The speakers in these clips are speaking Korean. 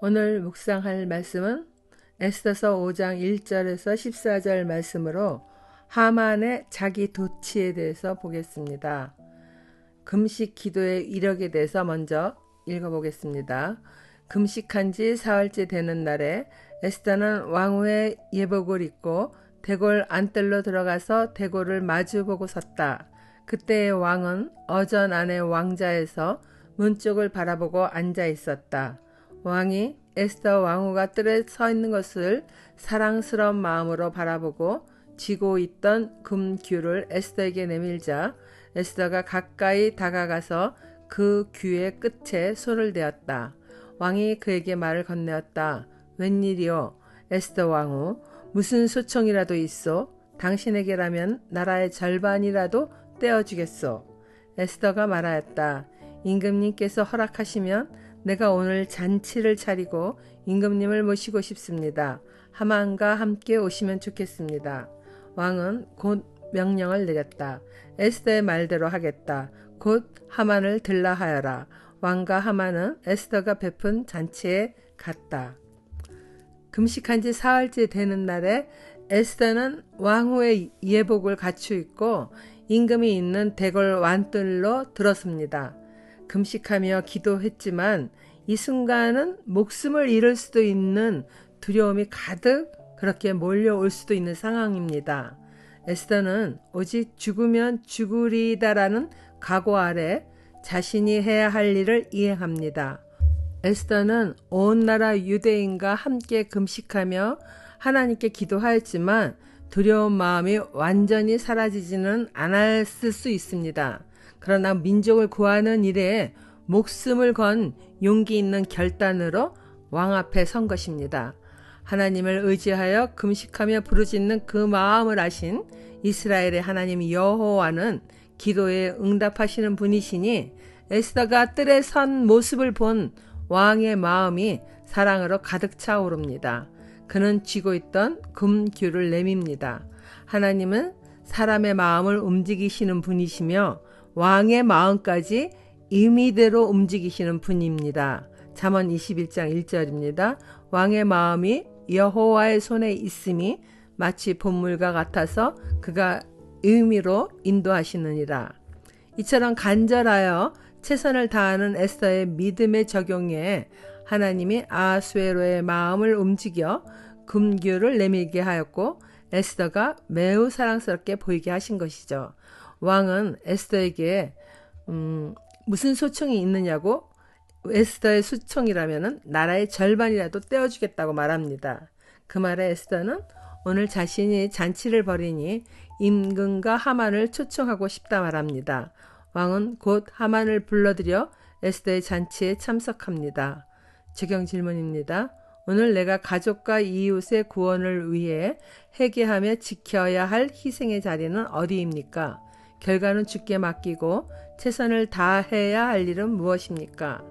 오늘 묵상할 말씀은 에스더서 5장 1절에서 14절 말씀으로 하만의 자기 도취에 대해서 보겠습니다. 금식 기도의 이력에 대해서 먼저 읽어보겠습니다. 금식한 지 사흘째 되는 날에 에스더는 왕후의 예복을 입고 대궐 안뜰로 들어가서 대궐을 마주보고 섰다. 그때의 왕은 어전 안의 왕자에서 문 쪽을 바라보고 앉아 있었다. 왕이 에스더 왕후가 뜰에 서 있는 것을 사랑스러운 마음으로 바라보고 쥐고 있던 금규를 에스더에게 내밀자 에스더가 가까이 다가가서 그 규의 끝에 손을 대었다. 왕이 그에게 말을 건네었다. 웬일이오? 에스더 왕후, 무슨 소청이라도 있어? 당신에게라면 나라의 절반이라도 떼어주겠소. 에스더가 말하였다. 임금님께서 허락하시면 내가 오늘 잔치를 차리고 임금님을 모시고 싶습니다. 하만과 함께 오시면 좋겠습니다. 왕은 곧 명령을 내렸다. 에스더의 말대로 하겠다. 곧 하만을 들라 하여라. 왕과 하만은 에스더가 베푼 잔치에 갔다. 금식한 지 사흘째 되는 날에 에스더는 왕후의 예복을 갖추고 임금이 있는 대궐 완뜰로 들었습니다. 금식하며 기도했지만 이 순간은 목숨을 잃을 수도 있는 두려움이 가득 그렇게 몰려올 수도 있는 상황입니다. 에스더는 오직 죽으면 죽으리다라는 각오 아래 자신이 해야 할 일을 이행합니다. 에스더는 온 나라 유대인과 함께 금식하며 하나님께 기도하였지만 두려운 마음이 완전히 사라지지는 않았을 수 있습니다. 그러나 민족을 구하는 일에 목숨을 건 용기 있는 결단으로 왕 앞에 선 것입니다. 하나님을 의지하여 금식하며 부르짖는 그 마음을 아신 이스라엘의 하나님 여호와는 기도에 응답하시는 분이시니 에스더가 뜰에 선 모습을 본 왕의 마음이 사랑으로 가득 차오릅니다. 그는 쥐고 있던 금규를 내밉니다. 하나님은 사람의 마음을 움직이시는 분이시며 왕의 마음까지 임의대로 움직이시는 분입니다. 잠언 21장 1절입니다. 왕의 마음이 여호와의 손에 있음이 마치 봇물과 같아서 그가 의미로 인도하시느니라. 이처럼 간절하여 최선을 다하는 에스더의 믿음의 적용에 하나님이 아하수에로의 마음을 움직여 금규를 내밀게 하였고 에스더가 매우 사랑스럽게 보이게 하신 것이죠. 왕은 에스더에게 무슨 소청이 있느냐고 에스더의 소청이라면 나라의 절반이라도 떼어주겠다고 말합니다. 그 말에 에스더는 오늘 자신이 잔치를 벌이니 임금과 하만을 초청하고 싶다 말합니다. 왕은 곧 하만을 불러들여 에스더의 잔치에 참석합니다. 적용 질문입니다. 오늘 내가 가족과 이웃의 구원을 위해 회개하며 지켜야 할 희생의 자리는 어디입니까? 결과는 주께 맡기고 최선을 다해야 할 일은 무엇입니까?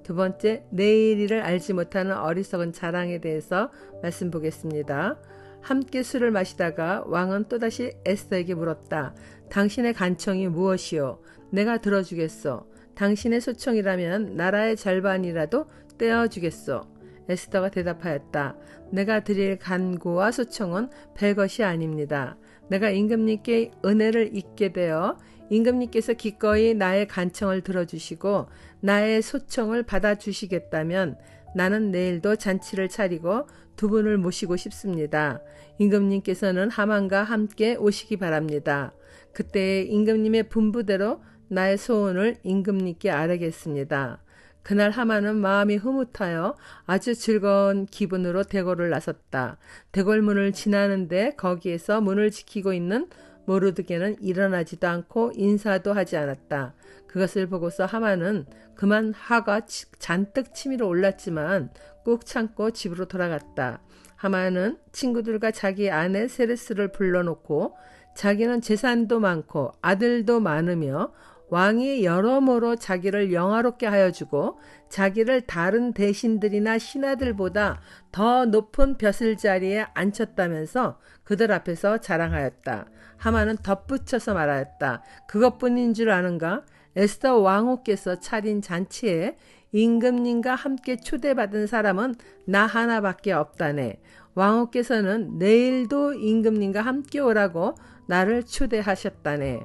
두 번째, 내일 일을 알지 못하는 어리석은 자랑에 대해서 말씀 보겠습니다. 함께 술을 마시다가 왕은 또다시 에스더에게 물었다. 당신의 간청이 무엇이요? 내가 들어주겠소. 당신의 소청이라면 나라의 절반이라도 떼어주겠소. 에스더가 대답하였다. 내가 드릴 간구와 소청은 별것이 아닙니다. 내가 임금님께 은혜를 잊게 되어 임금님께서 기꺼이 나의 간청을 들어주시고 나의 소청을 받아주시겠다면 나는 내일도 잔치를 차리고 두 분을 모시고 싶습니다. 임금님께서는 하만과 함께 오시기 바랍니다. 그때 임금님의 분부대로 나의 소원을 임금님께 아뢰겠습니다. 그날 하만은 마음이 흐뭇하여 아주 즐거운 기분으로 대궐을 나섰다. 대궐문을 지나는데 거기에서 문을 지키고 있는 모르드게는 일어나지도 않고 인사도 하지 않았다. 그것을 보고서 하만은 그만 화가 잔뜩 치밀어 올랐지만 꾹 참고 집으로 돌아갔다. 하만은 친구들과 자기 아내 세레스를 불러놓고 자기는 재산도 많고 아들도 많으며 왕이 여러모로 자기를 영화롭게 하여 주고 자기를 다른 대신들이나 신하들보다 더 높은 벼슬자리에 앉혔다면서 그들 앞에서 자랑하였다. 하만은 덧붙여서 말하였다. 그것뿐인 줄 아는가? 에스더 왕후께서 차린 잔치에 임금님과 함께 초대받은 사람은 나 하나밖에 없다네. 왕후께서는 내일도 임금님과 함께 오라고 나를 초대하셨다네.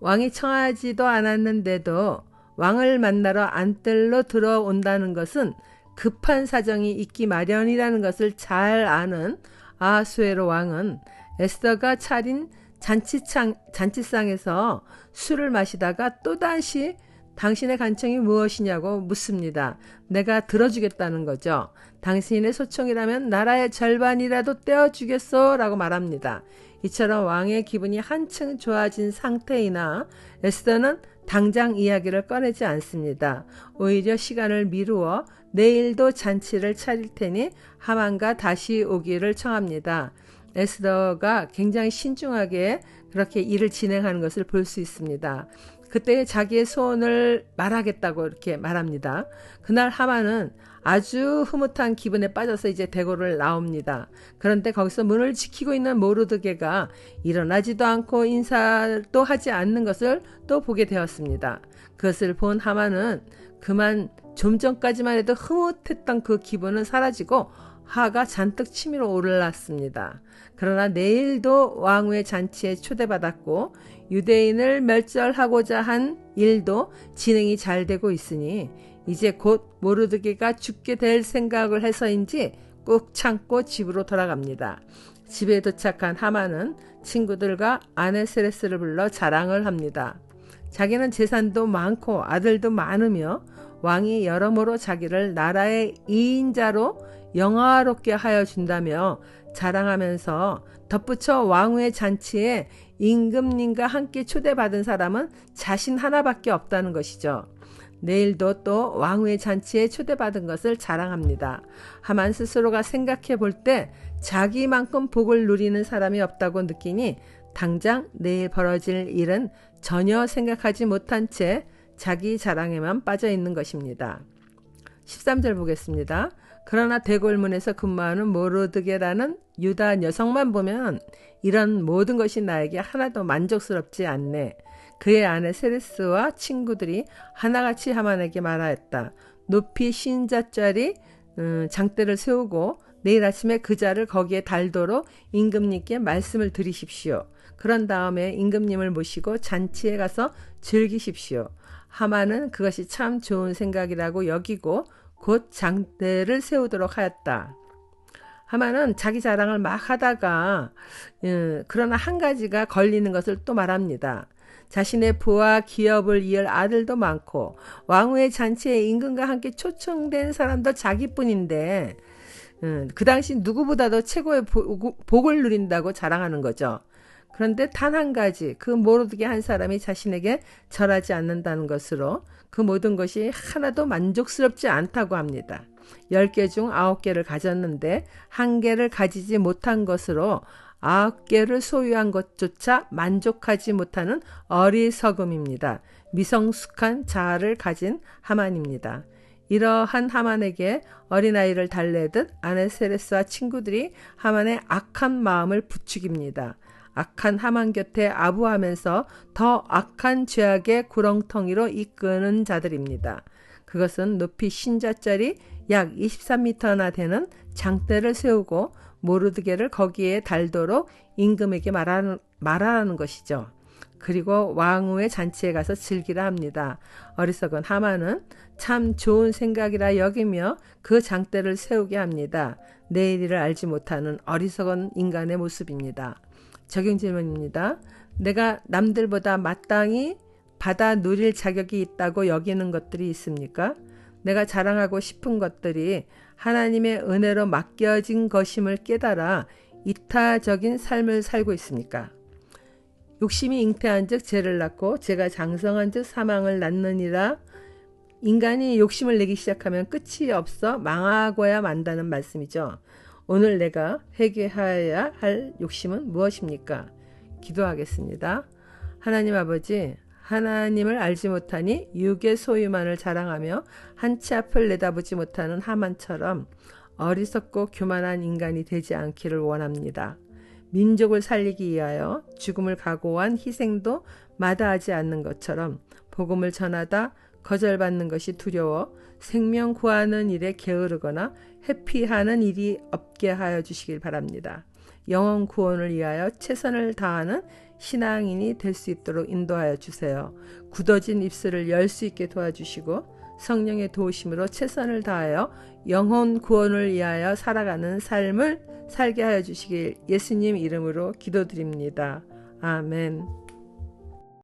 왕이 청하지도 않았는데도 왕을 만나러 안뜰로 들어온다는 것은 급한 사정이 있기 마련이라는 것을 잘 아는 아하수에로 왕은 에스더가 차린 잔치상에서 술을 마시다가 또다시 당신의 간청이 무엇이냐고 묻습니다. 내가 들어주겠다는 거죠. 당신의 소청이라면 나라의 절반이라도 떼어주겠소 라고 말합니다. 이처럼 왕의 기분이 한층 좋아진 상태이나 에스더는 당장 이야기를 꺼내지 않습니다. 오히려 시간을 미루어 내일도 잔치를 차릴 테니 하만과 다시 오기를 청합니다. 에스더가 굉장히 신중하게 그렇게 일을 진행하는 것을 볼 수 있습니다. 그때 자기의 소원을 말하겠다고 이렇게 말합니다. 그날 하만은 아주 흐뭇한 기분에 빠져서 이제 대궐을 나옵니다. 그런데 거기서 문을 지키고 있는 모르드게가 일어나지도 않고 인사도 하지 않는 것을 또 보게 되었습니다. 그것을 본 하만은 그만 좀 전까지만 해도 흐뭇했던 그 기분은 사라지고 화가 잔뜩 치밀어 올랐습니다. 그러나 내일도 왕후의 잔치에 초대받았고 유대인을 멸절하고자 한 일도 진행이 잘 되고 있으니 이제 곧 모르드게가 죽게 될 생각을 해서인지 꾹 참고 집으로 돌아갑니다. 집에 도착한 하만은 친구들과 아내 세레스를 불러 자랑을 합니다. 자기는 재산도 많고 아들도 많으며 왕이 여러모로 자기를 나라의 2인자로 영화롭게 하여 준다며 자랑하면서 덧붙여 왕후의 잔치에 임금님과 함께 초대받은 사람은 자신 하나밖에 없다는 것이죠. 내일도 또 왕후의 잔치에 초대받은 것을 자랑합니다. 하만 스스로가 생각해 볼 때 자기만큼 복을 누리는 사람이 없다고 느끼니 당장 내일 벌어질 일은 전혀 생각하지 못한 채 자기 자랑에만 빠져 있는 것입니다. 13절 보겠습니다. 그러나 대궐문에서 근무하는 모르드게라는 유다 여성만 보면 이런 모든 것이 나에게 하나도 만족스럽지 않네. 그의 아내 세레스와 친구들이 하나같이 하만에게 말하였다. 높이 신자짜리 장대를 세우고 내일 아침에 그 자를 거기에 달도록 임금님께 말씀을 드리십시오. 그런 다음에 임금님을 모시고 잔치에 가서 즐기십시오. 하만은 그것이 참 좋은 생각이라고 여기고 곧 장대를 세우도록 하였다. 하만은 자기 자랑을 막 하다가 그러나 한 가지가 걸리는 것을 또 말합니다. 자신의 부와 기업을 이을 아들도 많고 왕후의 잔치에 임금과 함께 초청된 사람도 자기뿐인데 그 당시 누구보다도 최고의 복을 누린다고 자랑하는 거죠. 그런데 단 한 가지 그 모르드게 한 사람이 자신에게 절하지 않는다는 것으로 그 모든 것이 하나도 만족스럽지 않다고 합니다. 10개 중 9개를 가졌는데 1개를 가지지 못한 것으로 9개를 소유한 것조차 만족하지 못하는 어리석음입니다. 미성숙한 자아를 가진 하만입니다. 이러한 하만에게 어린아이를 달래듯 아내 세레스와 친구들이 하만의 악한 마음을 부추깁니다. 악한 하만 곁에 아부하면서 더 악한 죄악의 구렁텅이로 이끄는 자들입니다. 그것은 높이 신자짜리 약 23m나 되는 장대를 세우고 모르드게를 거기에 달도록 임금에게 말하라는 것이죠. 그리고 왕후의 잔치에 가서 즐기라 합니다. 어리석은 하만은 참 좋은 생각이라 여기며 그 장대를 세우게 합니다. 내일을 알지 못하는 어리석은 인간의 모습입니다. 적용 질문입니다. 내가 남들보다 마땅히 받아 누릴 자격이 있다고 여기는 것들이 있습니까? 내가 자랑하고 싶은 것들이 하나님의 은혜로 맡겨진 것임을 깨달아 이타적인 삶을 살고 있습니까? 욕심이 잉태한 즉 죄를 낳고 죄가 장성한 즉 사망을 낳느니라. 인간이 욕심을 내기 시작하면 끝이 없어 망하고야 만다는 말씀이죠. 오늘 내가 회개해야 할 욕심은 무엇입니까? 기도하겠습니다. 하나님 아버지, 하나님을 알지 못하니 육의 소유만을 자랑하며 한치 앞을 내다보지 못하는 하만처럼 어리석고 교만한 인간이 되지 않기를 원합니다. 민족을 살리기 위하여 죽음을 각오한 희생도 마다하지 않는 것처럼 복음을 전하다 거절받는 것이 두려워 생명 구하는 일에 게으르거나 회피하는 일이 없게 하여 주시길 바랍니다. 영혼 구원을 위하여 최선을 다하는 신앙인이 될 수 있도록 인도하여 주세요. 굳어진 입술을 열 수 있게 도와주시고 성령의 도우심으로 최선을 다하여 영혼 구원을 위하여 살아가는 삶을 살게 하여 주시길 예수님 이름으로 기도드립니다. 아멘.